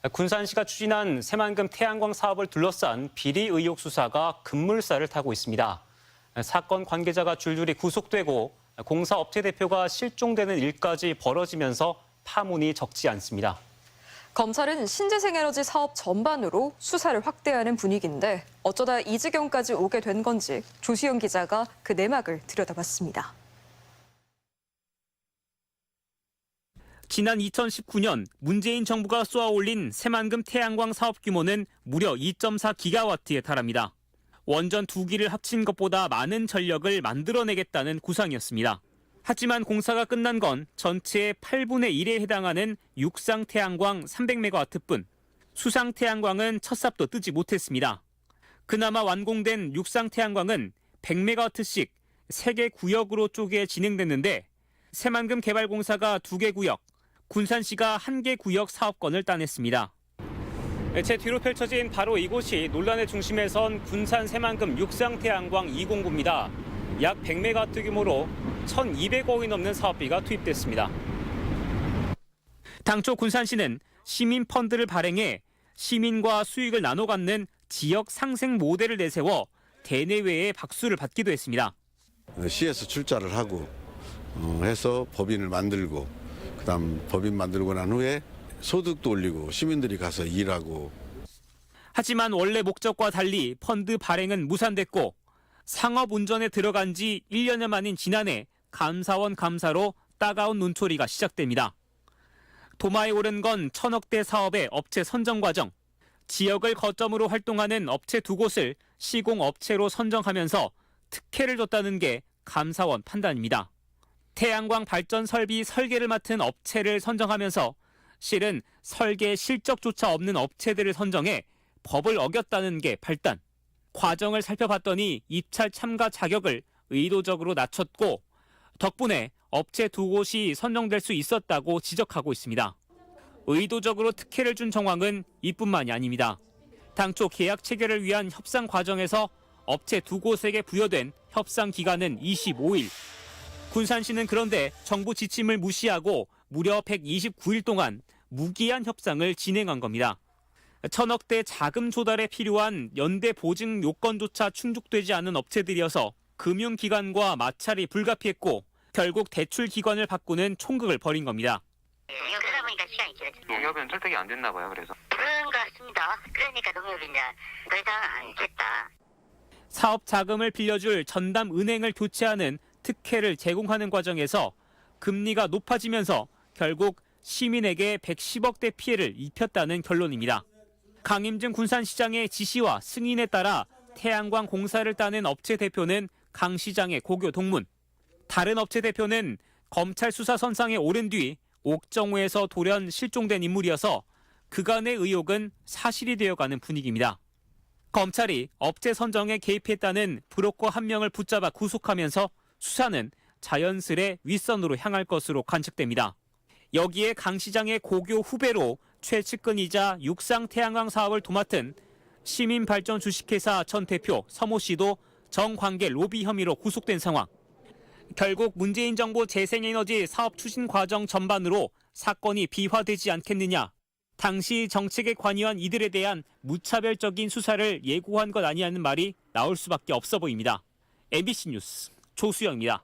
군산시가 추진한 새만금 태양광 사업을 둘러싼 비리 의혹 수사가 급물살을 타고 있습니다. 사건 관계자가 줄줄이 구속되고 공사 업체 대표가 실종되는 일까지 벌어지면서 파문이 적지 않습니다. 검찰은 신재생에너지 사업 전반으로 수사를 확대하는 분위기인데 어쩌다 이 지경까지 오게 된 건지 조수영 기자가 그 내막을 들여다봤습니다. 지난 2019년 문재인 정부가 쏘아올린 새만금 태양광 사업 규모는 무려 2.4기가와트에 달합니다. 원전 2기를 합친 것보다 많은 전력을 만들어내겠다는 구상이었습니다. 하지만 공사가 끝난 건 전체의 8분의 1에 해당하는 육상 태양광 300메가와트뿐. 수상 태양광은 첫 삽도 뜨지 못했습니다. 그나마 완공된 육상 태양광은 100메가와트씩 3개 구역으로 쪼개 진행됐는데 새만금 개발공사가 2개 구역, 군산시가 1개 구역 사업권을 따냈습니다. 제 뒤로 펼쳐진 바로 이곳이 논란의 중심에 선 군산 새만금 육상 태양광 2공구입니다. 약 100메가와트 규모로 1,200억 원이 넘는 사업비가 투입됐습니다. 당초 군산시는 시민 펀드를 발행해 시민과 수익을 나눠 갖는 지역 상생 모델을 내세워 대내외의 박수를 받기도 했습니다. 시에서 출자를 하고 해서 법인을 만들고 그다음 법인 만들고 난 후에 소득도 올리고 시민들이 가서 일하고. 하지만 원래 목적과 달리 펀드 발행은 무산됐고 상업 운전에 들어간 지 1년여 만인 지난해 감사원 감사로 따가운 눈초리가 시작됩니다. 도마에 오른 건 1,000억대 사업의 업체 선정 과정. 지역을 거점으로 활동하는 업체 2곳을 시공업체로 선정하면서 특혜를 줬다는 게 감사원 판단입니다. 태양광 발전 설비 설계를 맡은 업체를 선정하면서 실은 설계 실적조차 없는 업체들을 선정해 법을 어겼다는 게 발단. 과정을 살펴봤더니 입찰 참가 자격을 의도적으로 낮췄고 덕분에 업체 2곳이 선정될 수 있었다고 지적하고 있습니다. 의도적으로 특혜를 준 정황은 이뿐만이 아닙니다. 당초 계약 체결을 위한 협상 과정에서 업체 2곳에게 부여된 협상 기간은 25일. 군산시는 그런데 정부 지침을 무시하고 무려 129일 동안 무기한 협상을 진행한 겁니다. 1,000억대 자금 조달에 필요한 연대 보증 요건조차 충족되지 않은 업체들이어서 금융기관과 마찰이 불가피했고 결국 대출 기관을 바꾸는 총극을 벌인 겁니다. 그러다 보니까 시간이 길어졌어요. 농협은 설득이 안 됐나 봐요. 그래서 그런 것 같습니다. 그러니까 농협이 이제 더 이상 안 됐다. 사업 자금을 빌려줄 전담 은행을 교체하는 특혜를 제공하는 과정에서 금리가 높아지면서 결국 시민에게 110억대 피해를 입혔다는 결론입니다. 강임증 군산시장의 지시와 승인에 따라 태양광 공사를 따낸 업체 대표는 강 시장의 고교 동문. 다른 업체 대표는 검찰 수사 선상에 오른 뒤 옥정호에서 돌연 실종된 인물이어서 그간의 의혹은 사실이 되어가는 분위기입니다. 검찰이 업체 선정에 개입했다는 브로커 1명을 붙잡아 구속하면서 수사는 자연스레 윗선으로 향할 것으로 관측됩니다. 여기에 강 시장의 고교 후배로 최측근이자 육상 태양광 사업을 도맡은 시민발전 주식회사 전 대표 서모 씨도 정관계 로비 혐의로 구속된 상황. 결국 문재인 정부 재생에너지 사업 추진 과정 전반으로 사건이 비화되지 않겠느냐. 당시 정책에 관여한 이들에 대한 무차별적인 수사를 예고한 것 아니냐는 말이 나올 수밖에 없어 보입니다. MBC 뉴스 조수영입니다.